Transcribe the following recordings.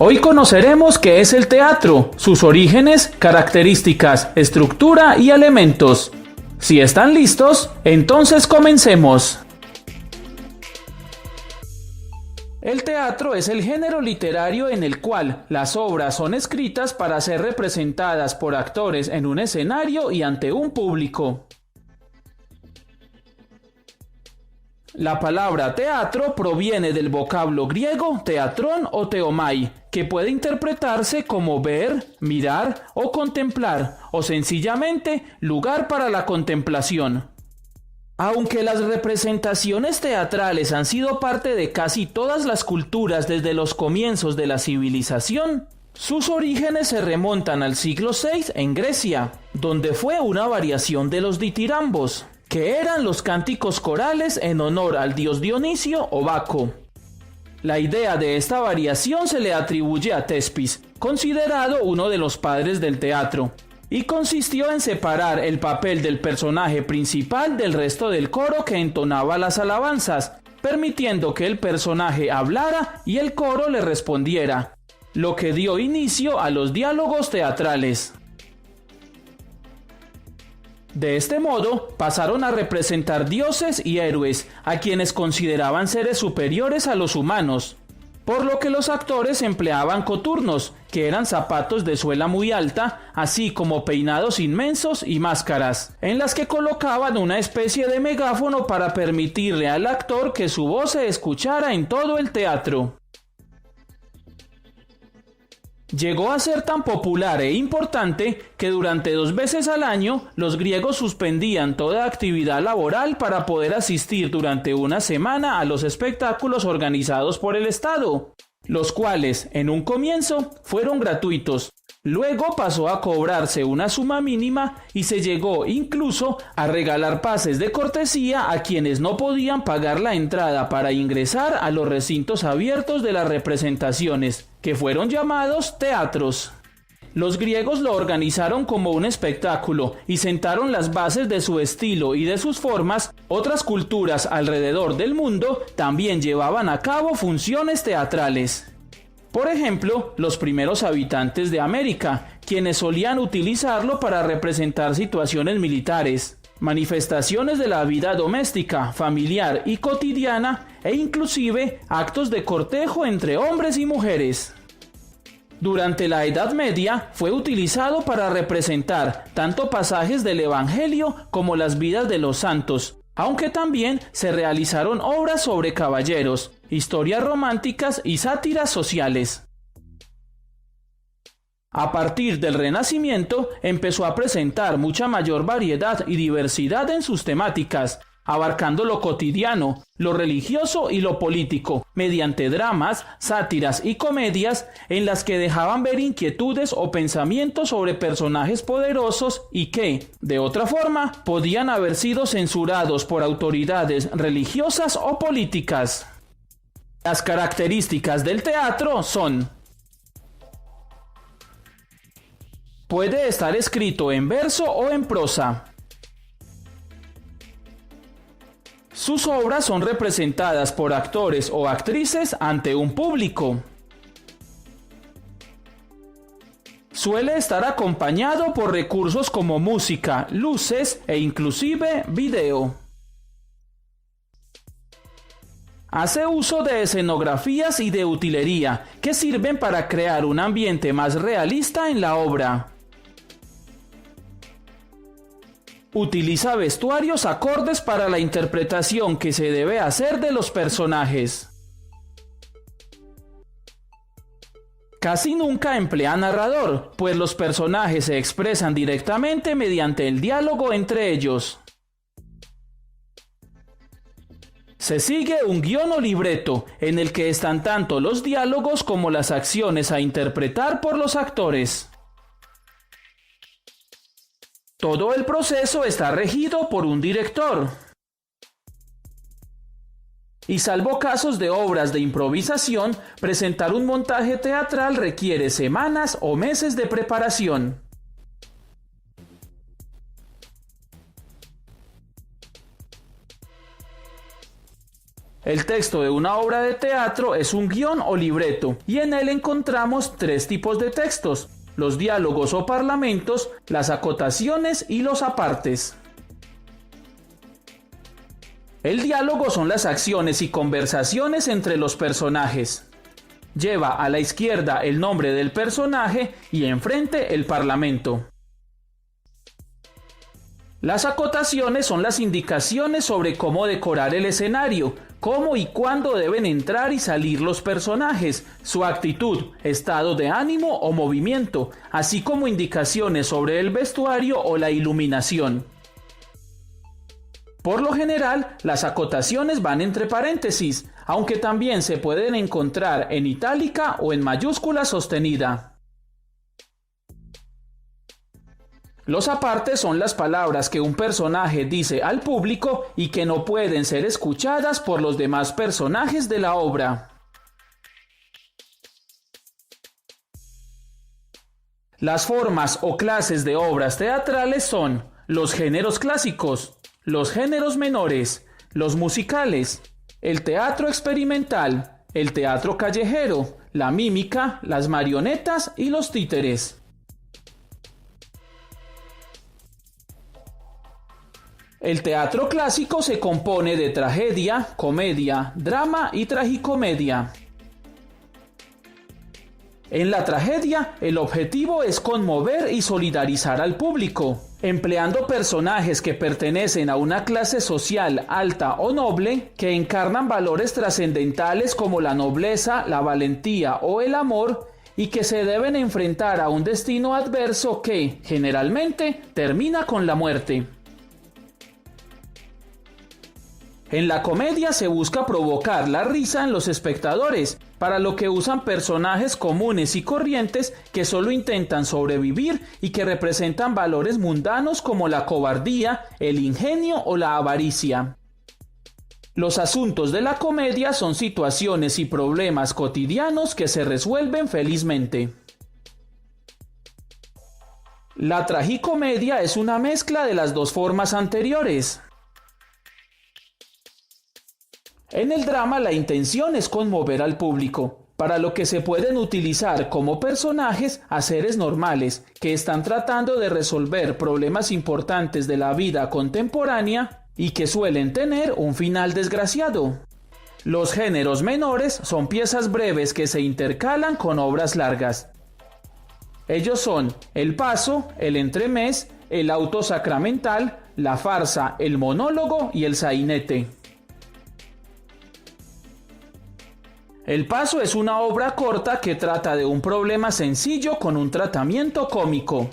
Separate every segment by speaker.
Speaker 1: Hoy conoceremos qué es el teatro, sus orígenes, características, estructura y elementos. Si están listos, entonces comencemos. El teatro es el género literario en el cual las obras son escritas para ser representadas por actores en un escenario y ante un público. La palabra teatro proviene del vocablo griego teatrón o theomai, que puede interpretarse como ver, mirar o contemplar, o sencillamente lugar para la contemplación. Aunque las representaciones teatrales han sido parte de casi todas las culturas desde los comienzos de la civilización, sus orígenes se remontan al siglo VI en Grecia, donde fue una variación de los ditirambos, que eran los cánticos corales en honor al dios Dionisio o Baco. La idea de esta variación se le atribuye a Tespis, considerado uno de los padres del teatro, y consistió en separar el papel del personaje principal del resto del coro que entonaba las alabanzas, permitiendo que el personaje hablara y el coro le respondiera, lo que dio inicio a los diálogos teatrales. De este modo, pasaron a representar dioses y héroes, a quienes consideraban seres superiores a los humanos, por lo que los actores empleaban coturnos, que eran zapatos de suela muy alta, así como peinados inmensos y máscaras, en las que colocaban una especie de megáfono para permitirle al actor que su voz se escuchara en todo el teatro. Llegó a ser tan popular e importante que durante 2 veces al año los griegos suspendían toda actividad laboral para poder asistir durante una semana a los espectáculos organizados por el Estado, los cuales en un comienzo fueron gratuitos. Luego pasó a cobrarse una suma mínima y se llegó incluso a regalar pases de cortesía a quienes no podían pagar la entrada para ingresar a los recintos abiertos de las representaciones, que fueron llamados teatros. Los griegos lo organizaron como un espectáculo y sentaron las bases de su estilo y de sus formas. Otras culturas alrededor del mundo también llevaban a cabo funciones teatrales. Por ejemplo, los primeros habitantes de América, quienes solían utilizarlo para representar situaciones militares, manifestaciones de la vida doméstica, familiar y cotidiana, e inclusive actos de cortejo entre hombres y mujeres. Durante la Edad Media fue utilizado para representar tanto pasajes del Evangelio como las vidas de los santos, aunque también se realizaron obras sobre caballeros, historias románticas y sátiras sociales. A partir del Renacimiento empezó a presentar mucha mayor variedad y diversidad en sus temáticas, abarcando lo cotidiano, lo religioso y lo político, mediante dramas, sátiras y comedias en las que dejaban ver inquietudes o pensamientos sobre personajes poderosos y que, de otra forma, podían haber sido censurados por autoridades religiosas o políticas. Las características del teatro son: puede estar escrito en verso o en prosa. Sus obras son representadas por actores o actrices ante un público. Suele estar acompañado por recursos como música, luces e inclusive video. Hace uso de escenografías y de utilería que sirven para crear un ambiente más realista en la obra. Utiliza vestuarios acordes para la interpretación que se debe hacer de los personajes. Casi nunca emplea narrador, pues los personajes se expresan directamente mediante el diálogo entre ellos. Se sigue un guión o libreto, en el que están tanto los diálogos como las acciones a interpretar por los actores. Todo el proceso está regido por un director. Y salvo casos de obras de improvisación, presentar un montaje teatral requiere semanas o meses de preparación. El texto de una obra de teatro es un guión o libreto, y en él encontramos tres tipos de textos: los diálogos o parlamentos, las acotaciones y los apartes. El diálogo son las acciones y conversaciones entre los personajes. Lleva a la izquierda el nombre del personaje y enfrente el parlamento. Las acotaciones son las indicaciones sobre cómo decorar el escenario, cómo y cuándo deben entrar y salir los personajes, su actitud, estado de ánimo o movimiento, así como indicaciones sobre el vestuario o la iluminación. Por lo general, las acotaciones van entre paréntesis, aunque también se pueden encontrar en itálica o en mayúscula sostenida. Los apartes son las palabras que un personaje dice al público y que no pueden ser escuchadas por los demás personajes de la obra. Las formas o clases de obras teatrales son los géneros clásicos, los géneros menores, los musicales, el teatro experimental, el teatro callejero, la mímica, las marionetas y los títeres. El teatro clásico se compone de tragedia, comedia, drama y tragicomedia. En la tragedia, el objetivo es conmover y solidarizar al público, empleando personajes que pertenecen a una clase social alta o noble, que encarnan valores trascendentales como la nobleza, la valentía o el amor, y que se deben enfrentar a un destino adverso que, generalmente, termina con la muerte. En la comedia se busca provocar la risa en los espectadores, para lo que usan personajes comunes y corrientes que solo intentan sobrevivir y que representan valores mundanos como la cobardía, el ingenio o la avaricia. Los asuntos de la comedia son situaciones y problemas cotidianos que se resuelven felizmente. La tragicomedia es una mezcla de las dos formas anteriores. En el drama la intención es conmover al público, para lo que se pueden utilizar como personajes a seres normales que están tratando de resolver problemas importantes de la vida contemporánea y que suelen tener un final desgraciado. Los géneros menores son piezas breves que se intercalan con obras largas. Ellos son el paso, el entremés, el auto sacramental, la farsa, el monólogo y el sainete. El paso es una obra corta que trata de un problema sencillo con un tratamiento cómico.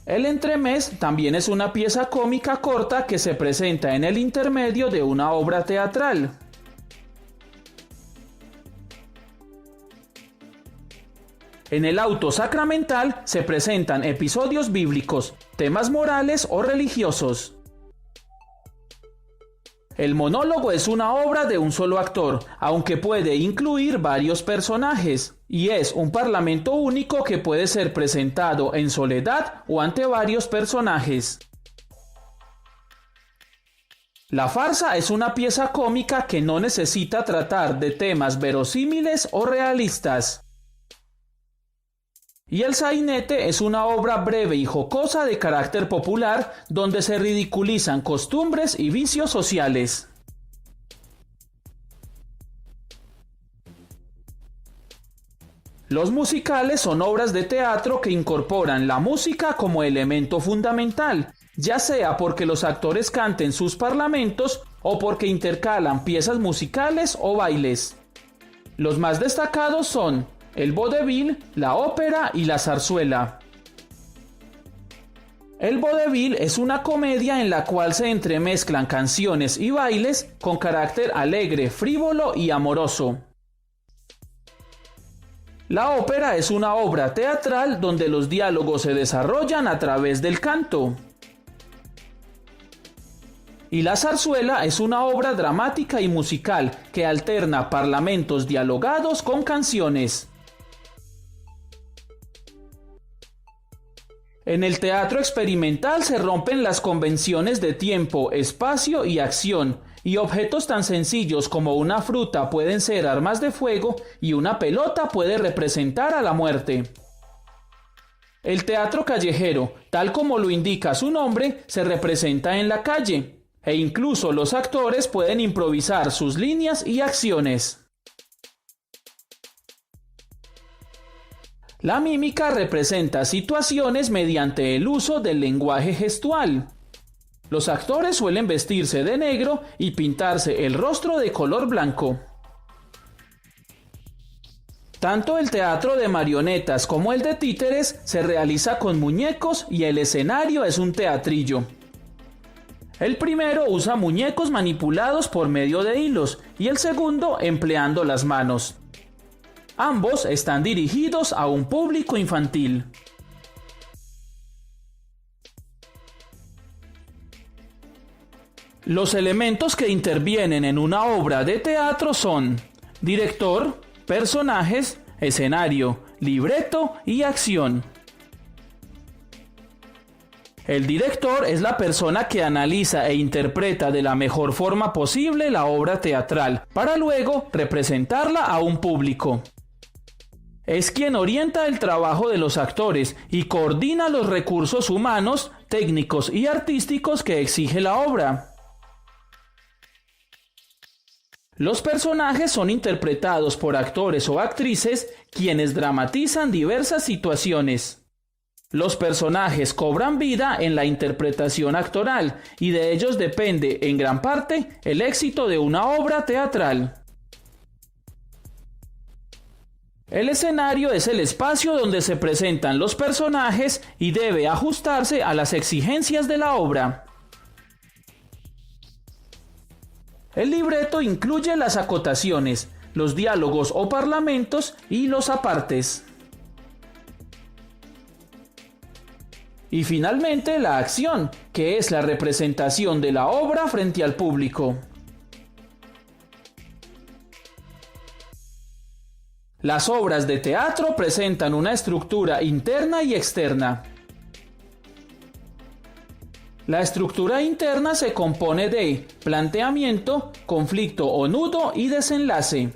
Speaker 1: El entremés también es una pieza cómica corta que se presenta en el intermedio de una obra teatral. En el auto sacramental se presentan episodios bíblicos, temas morales o religiosos. El monólogo es una obra de un solo actor, aunque puede incluir varios personajes, y es un parlamento único que puede ser presentado en soledad o ante varios personajes. La farsa es una pieza cómica que no necesita tratar de temas verosímiles o realistas. Y el sainete es una obra breve y jocosa de carácter popular donde se ridiculizan costumbres y vicios sociales. Los musicales son obras de teatro que incorporan la música como elemento fundamental, ya sea porque los actores canten sus parlamentos o porque intercalan piezas musicales o bailes. Los más destacados son el vodevil, la ópera y la zarzuela. El vodevil es una comedia en la cual se entremezclan canciones y bailes con carácter alegre, frívolo y amoroso. La ópera es una obra teatral donde los diálogos se desarrollan a través del canto. Y la zarzuela es una obra dramática y musical que alterna parlamentos dialogados con canciones. En el teatro experimental se rompen las convenciones de tiempo, espacio y acción, y objetos tan sencillos como una fruta pueden ser armas de fuego y una pelota puede representar a la muerte. El teatro callejero, tal como lo indica su nombre, se representa en la calle, e incluso los actores pueden improvisar sus líneas y acciones. La mímica representa situaciones mediante el uso del lenguaje gestual. Los actores suelen vestirse de negro y pintarse el rostro de color blanco. Tanto el teatro de marionetas como el de títeres se realiza con muñecos y el escenario es un teatrillo. El primero usa muñecos manipulados por medio de hilos y el segundo empleando las manos. Ambos están dirigidos a un público infantil. Los elementos que intervienen en una obra de teatro son director, personajes, escenario, libreto y acción. El director es la persona que analiza e interpreta de la mejor forma posible la obra teatral, para luego representarla a un público. Es quien orienta el trabajo de los actores y coordina los recursos humanos, técnicos y artísticos que exige la obra. Los personajes son interpretados por actores o actrices quienes dramatizan diversas situaciones. Los personajes cobran vida en la interpretación actoral y de ellos depende en gran parte el éxito de una obra teatral. El escenario es el espacio donde se presentan los personajes y debe ajustarse a las exigencias de la obra. El libreto incluye las acotaciones, los diálogos o parlamentos y los apartes. Y finalmente la acción, que es la representación de la obra frente al público. Las obras de teatro presentan una estructura interna y externa. La estructura interna se compone de planteamiento, conflicto o nudo y desenlace.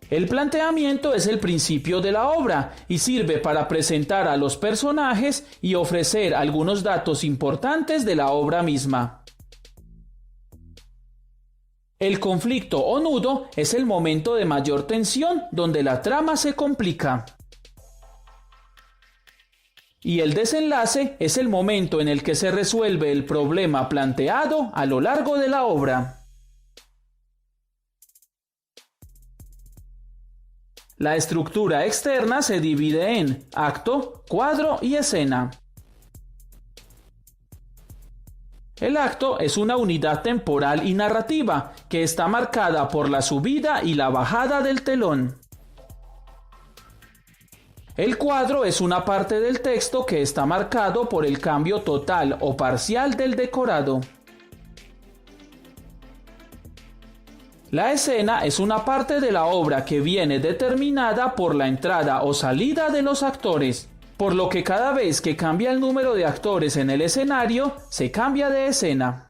Speaker 1: El planteamiento es el principio de la obra y sirve para presentar a los personajes y ofrecer algunos datos importantes de la obra misma. El conflicto o nudo es el momento de mayor tensión donde la trama se complica. Y el desenlace es el momento en el que se resuelve el problema planteado a lo largo de la obra. La estructura externa se divide en acto, cuadro y escena. El acto es una unidad temporal y narrativa que está marcada por la subida y la bajada del telón. El cuadro es una parte del texto que está marcado por el cambio total o parcial del decorado. La escena es una parte de la obra que viene determinada por la entrada o salida de los actores, por lo que cada vez que cambia el número de actores en el escenario, se cambia de escena.